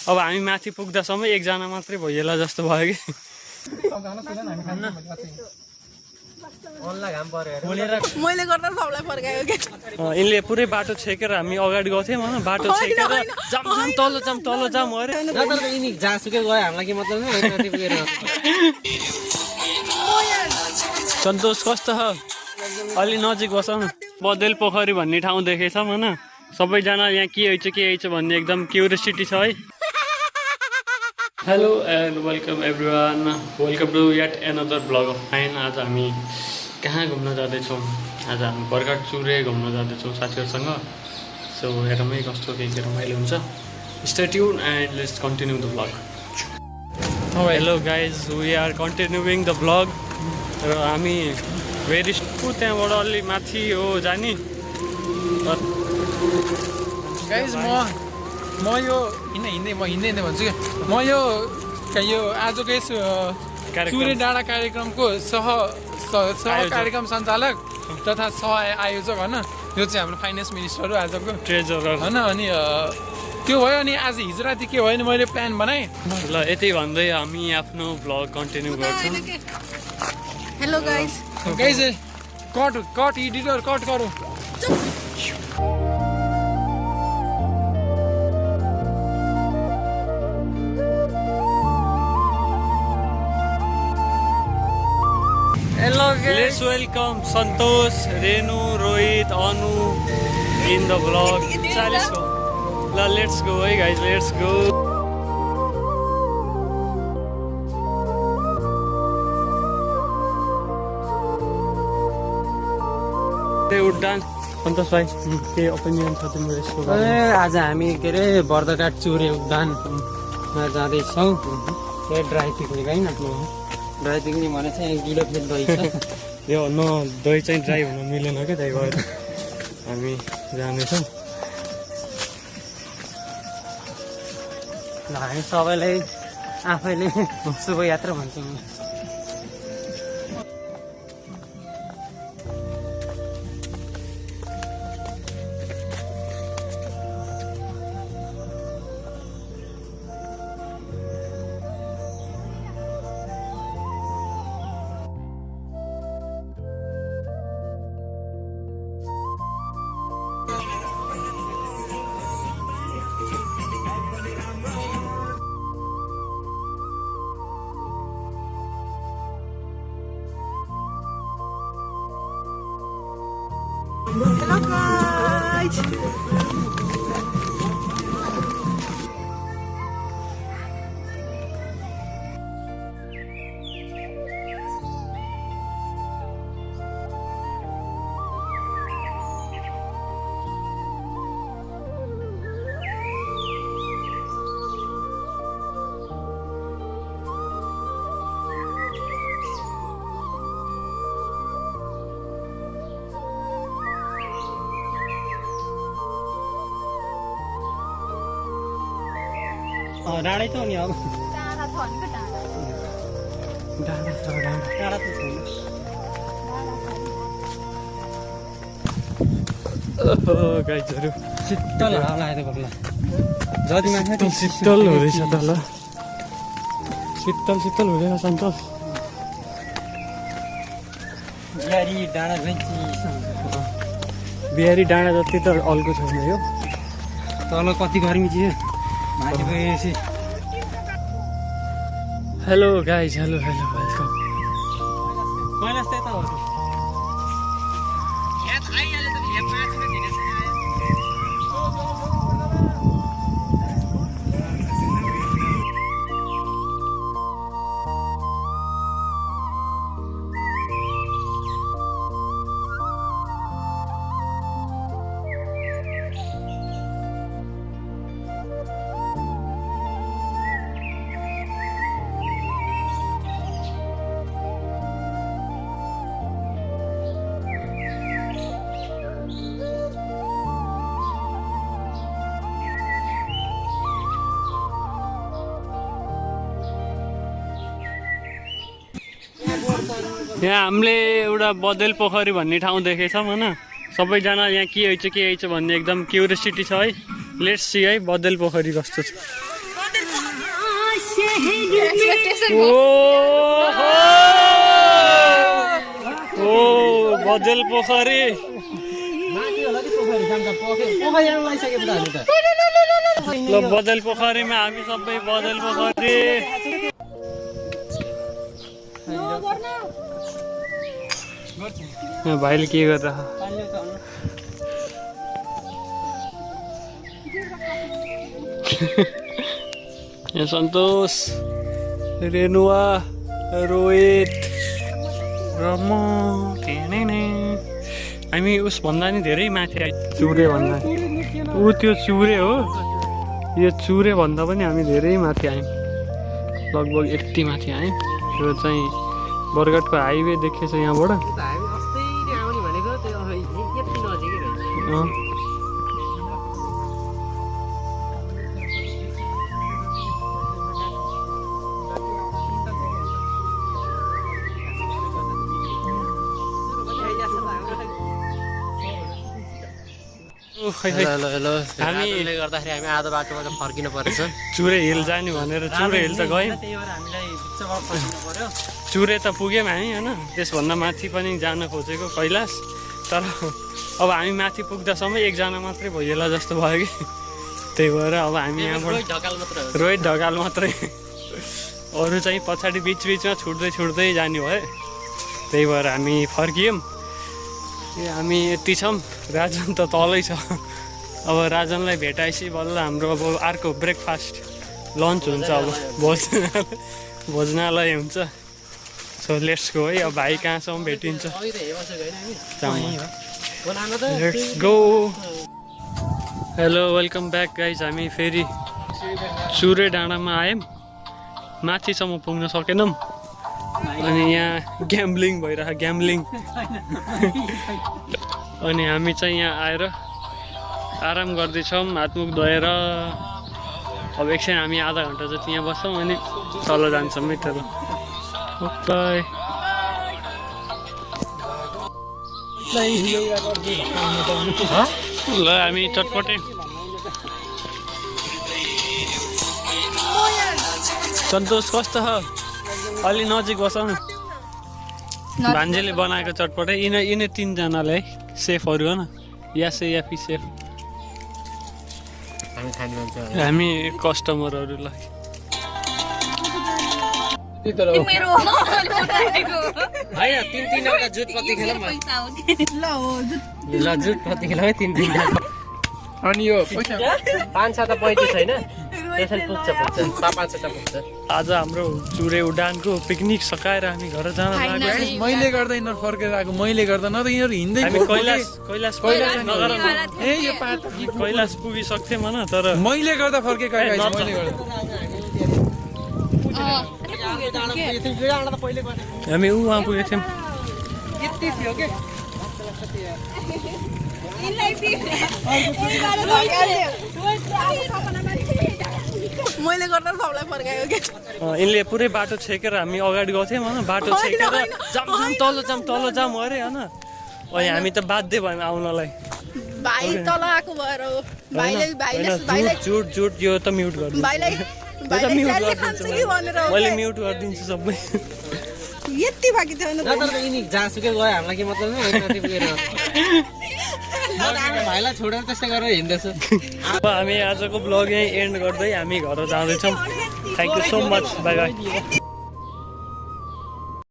अब हामी माथि पुग्दासम्म एकजना मात्रै भइएला जस्तो भयो कि मैले गर्दा सबलाई फर्कायो के यिनले पुरै बाटो छेकेर हामी अगाडि गएको थियौँ होइन बाटो छेकेर जाम तल जाम अरे सन्तोष कस्तो छ अलि नजिक बस बदेल पोखरी भन्ने ठाउँ देखेछौँ होइन सबैजना यहाँ के हैछ भन्ने एकदम क्युरियोसिटी छ है hello and welcome everyone welcome to yet another blog of mine आज हामी कहाँ घुम्न जाँदैछौँ आज हामी बरघाट चुरे घुम्न जाँदैछौँ साथीहरूसँग सो हेरौँ कस्तो के रमाइलो हुन्छ stay tune and let's continue the blog hello guys we are continuing the blog र हामी भेरी त्यहाँबाट अलि माथि हो जाने गाइज म यो हिँड्दै भन्छु क्या म यो आजको यस चुरे डाँडा कार्यक्रमको सह कार्यक्रम सञ्चालक तथा सह आयोजक होइन यो चाहिँ हाम्रो फाइनेन्स मिनिस्टर हो आजको ट्रेजरर होइन अनि त्यो भयो अनि आज हिजो राति के भयो नि मैले प्लान बनाएँ ल यति भन्दै हामी आफ्नो ब्लग कन्टिन्यू गर्छौँ hello guys guys cut editor cut गरौँ Hello guys. Let's welcome Santosh, Renu, Rohit, Anu in the vlog. Let's go, hey guys, let's go. उड्डान सन्तोष भाइ के ओपिनियन छ तिम्रो यसको बारेमा आज हामी के अरे बर्दघाट चुरे उद्यानमा जाँदैछौँ ड्राई पिकनिक होइन ड्राई पिकनिक भने चाहिँ गिलो फेद दही छ यो दही चाहिँ ड्राई हुन मिलेन क्या त्यही भएर हामी जानेछौँ ल हामी सबैलाई आफैले शुभ यात्रा भन्छौँ Hello guys. डाँडै त हो नि अब टाढा छ नि डाँडा त छैन गाइजहरू शीतल हावा आएर गर्ला जति मान्छे शीतल हुँदैछ त ल शीतल हुँदैछ सन्तोष बिहारी डाँडा चाहिँ बिहारी डाँडा जति त अल्को छैन यो तल कति गर्मी चाहिँ माथि गएपछि हेलो गाइज हेलो वेलकम पहिला जस्तै त हो यहाँ हामीले एउटा बदेल पोखरी भन्ने ठाउँ देखेछौँ होइन सबैजना यहाँ के हैछ भन्ने एकदम क्युरियोसिटी छ है लेट्स सी है बदेल पोखरी कस्तो छ ओ बजेल पोखरी ल बजेल पोखरीमा हामी सबै बजेल पोखरी भाइले के गर्दा यहाँ सन्तोष रेनुवा रोहित र म हामी उसभन्दा नि धेरै माथि आइ चुरे भन्दा ऊ त्यो चुरे हो यो चुरे भन्दा पनि हामी धेरै माथि आयौँ लगभग यति माथि आयौँ यो चाहिँ बरगढको हाइवे देखेछ यहाँबाट हामीले गर्दाखेरि हामी आधा बाटोमा त फर्किनु परेछ चुरे हिल जाने भनेर चुरे हिल त गयौँ चुरे त पुग्यौँ हामी होइन त्यसभन्दा माथि पनि जान खोजेको कैलाश तर अब हामी माथि पुग्दासम्म एकजना मात्रै भइएला जस्तो भयो कि त्यही भएर अब हामी यहाँबाट रोहित ढकाल मात्रै अरू चाहिँ पछाडि बिचबिचमा छुट्दै जाने भयो त्यही भएर हामी फर्कियौँ हामी यति छौँ राजन त तलै छ अब राजनलाई भेटाएपछि बल्ल हाम्रो अब अर्को ब्रेकफास्ट लन्च हुन्छ अब भोजनालय हुन्छ सो लेट्स गो है अब भाइ कहाँसम्म भेटिन्छ let's go hello welcome back guys हामी फेरि चुरे डाँडामा आयौँ माथिसम्म पुग्न सकेनौँ अनि यहाँ ग्याम्बलिङ भइरहेको ग्याम्बलिङ अनि हामी चाहिँ यहाँ आएर आराम गर्दैछौँ हातमुख धोएर अब एकछिन हामी आधा घन्टा जति यहाँ बस्छौँ अनि तल जान्छौँ है तल ल हामी चटपटे सन्तोष कस्तो छ अलि नजिक बस न भान्जेले बनाएको चटपटे यिनै तिनजनाले है सेफहरू हो न या पी सेफ हामी कस्टमरहरूलाई तीन जुट पत्ती खेलौँ ल जुट पत्ती खेलौँ है 3 अनि यो 5 त 35 होइन त्यसरी पुग्छ 5 त पुग्छ आज हाम्रो चुरे उडानको पिकनिक सकाएर हामी घर जान लाग्यो मैले गर्दा यिनीहरू फर्केर आएको मैले गर्दा न त यिनीहरू हिँड्दै कैलाश पुगिसक्थ्यौँ होइन तर मैले गर्दा फर्केको मैले गर्दा हामी उहाँ पुगेको थियौँ मैले गर्दा सबलाई फर्कायो के यिनले पुरै बाटो छेकेर हामी अगाडि गएको थियौँ होइन बाटो छेकेर तल जाम अरे होइन अनि हामी त बाध्य भयौँ आउनलाई भाइ तल आएको भएर हो जुट यो त म्युट गर्नु मैले म्युट गरिदिन्छु सबै यति बाँकी थियो जहाँसुकै गयो हामीलाई के मतलब भाइलाई छोडेर त्यस्तै गरेर हिँड्दैछ अब हामी आजको ब्लग यहीँ एन्ड गर्दै हामी घर जाँदैछौँ thank you so much by by